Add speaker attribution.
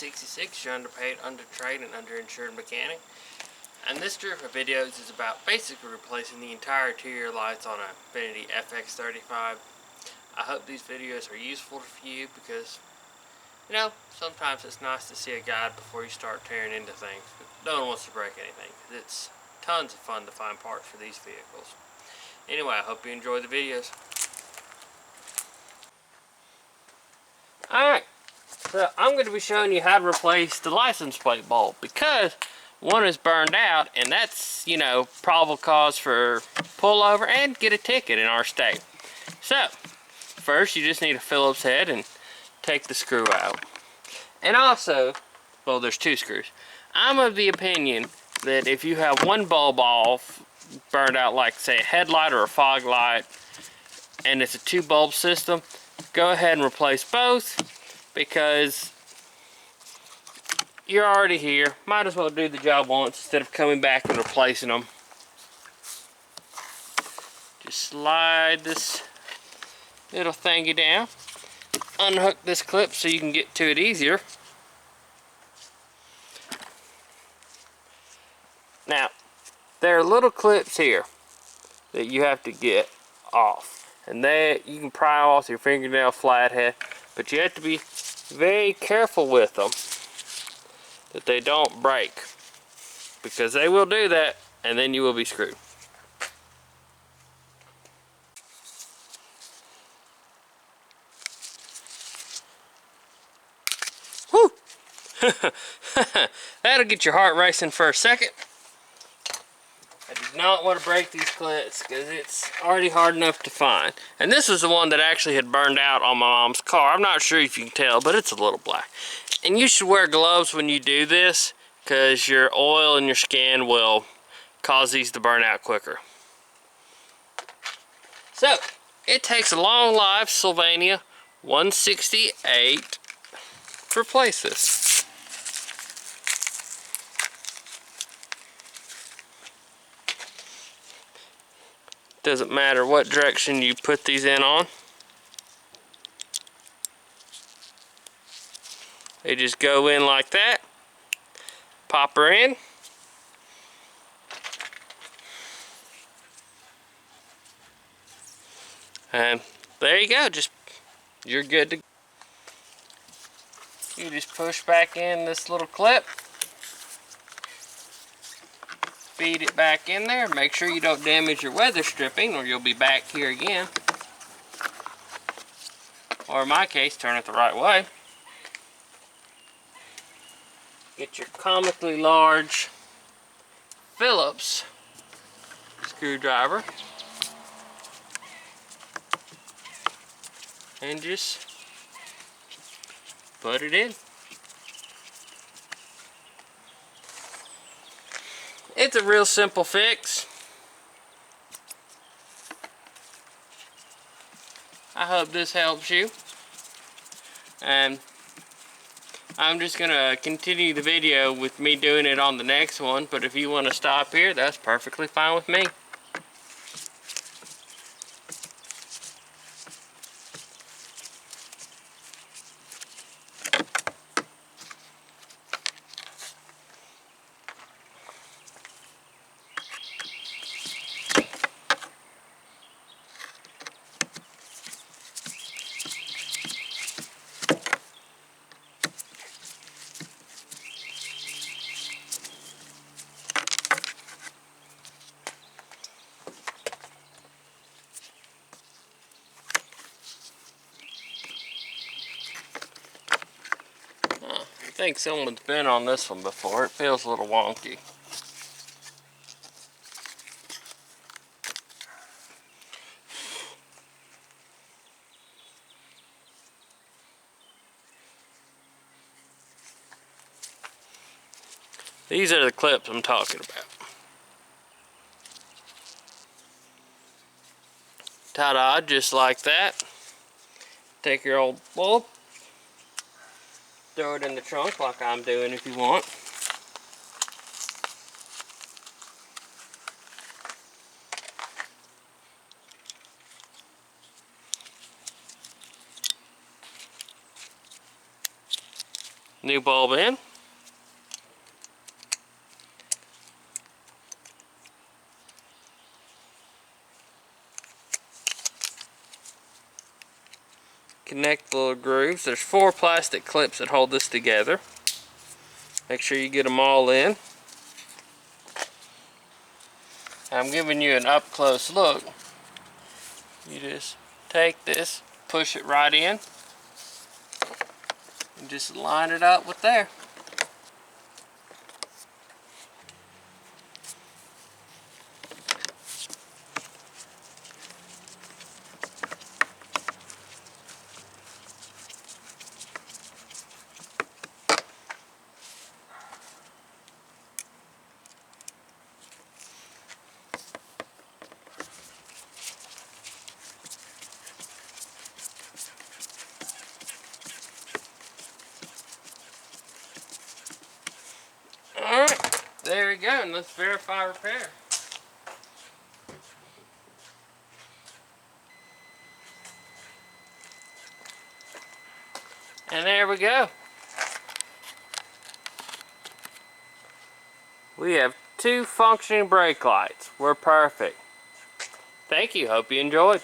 Speaker 1: 66, your underpaid, undertrained, and underinsured mechanic. And this group of videos is about basically replacing the entire interior lights on a Infiniti FX35. I hope these videos are useful for you because, you know, sometimes it's nice to see a guide before you start tearing into things. But no one wants to break anything. It's tons of fun to find parts for these vehicles. Anyway, I hope you enjoy the videos. Alright, so I'm going to be showing you how to replace the license plate bulb because one is burned out, and that's, you know, probable cause for pullover and get a ticket in our state. So, first you just need a Phillips head and take the screw out. And also, well, there's two screws. I'm of the opinion that if you have one bulb off, burned out, like say a headlight or a fog light, and it's a two bulb system, go ahead and replace both because you're already here. Might as well do the job once instead of coming back and replacing them. Just slide this little thingy down, unhook this clip so you can get to it easier. Now, there are little clips here that you have to get off, and that you can pry off your fingernail flathead, but you have to be very careful with them that they don't break, because they will do that and then you will be screwed. Whew! That'll get your heart racing for a second. I do not want to break these clips because it's already hard enough to find. And this was the one that actually had burned out on my mom's car. I'm not sure if you can tell, but it's a little black. And you should wear gloves when you do this because your oil and your skin will cause these to burn out quicker. So, it takes a long life Sylvania 168 to replace this. Doesn't matter what direction you put these in on. They just go in like that. Pop her in. And there you go. You're good to go. You just push back in this little clip. Feed it back in there. Make sure you don't damage your weather stripping or you'll be back here again. Or in my case, turn it the right way. Get your comically large Phillips screwdriver and just put it in. It's a real simple fix. I hope this helps you. And I'm just going to continue the video with me doing it on the next one, but if you want to stop here, that's perfectly fine with me. I think someone's been on this one before. It feels a little wonky. These are the clips I'm talking about. Ta-da, just like that. Take your old bulb, throw it in the trunk like I'm doing if you want. New bulb in. Connect the little grooves. There's 4 plastic clips that hold this together. Make sure you get them all in. I'm giving you an up close look. You just take this, push it right in, and just line it up with there. Alright, there we go, and let's verify repair. And there we go. We have 2 functioning brake lights. We're perfect. Thank you, hope you enjoyed.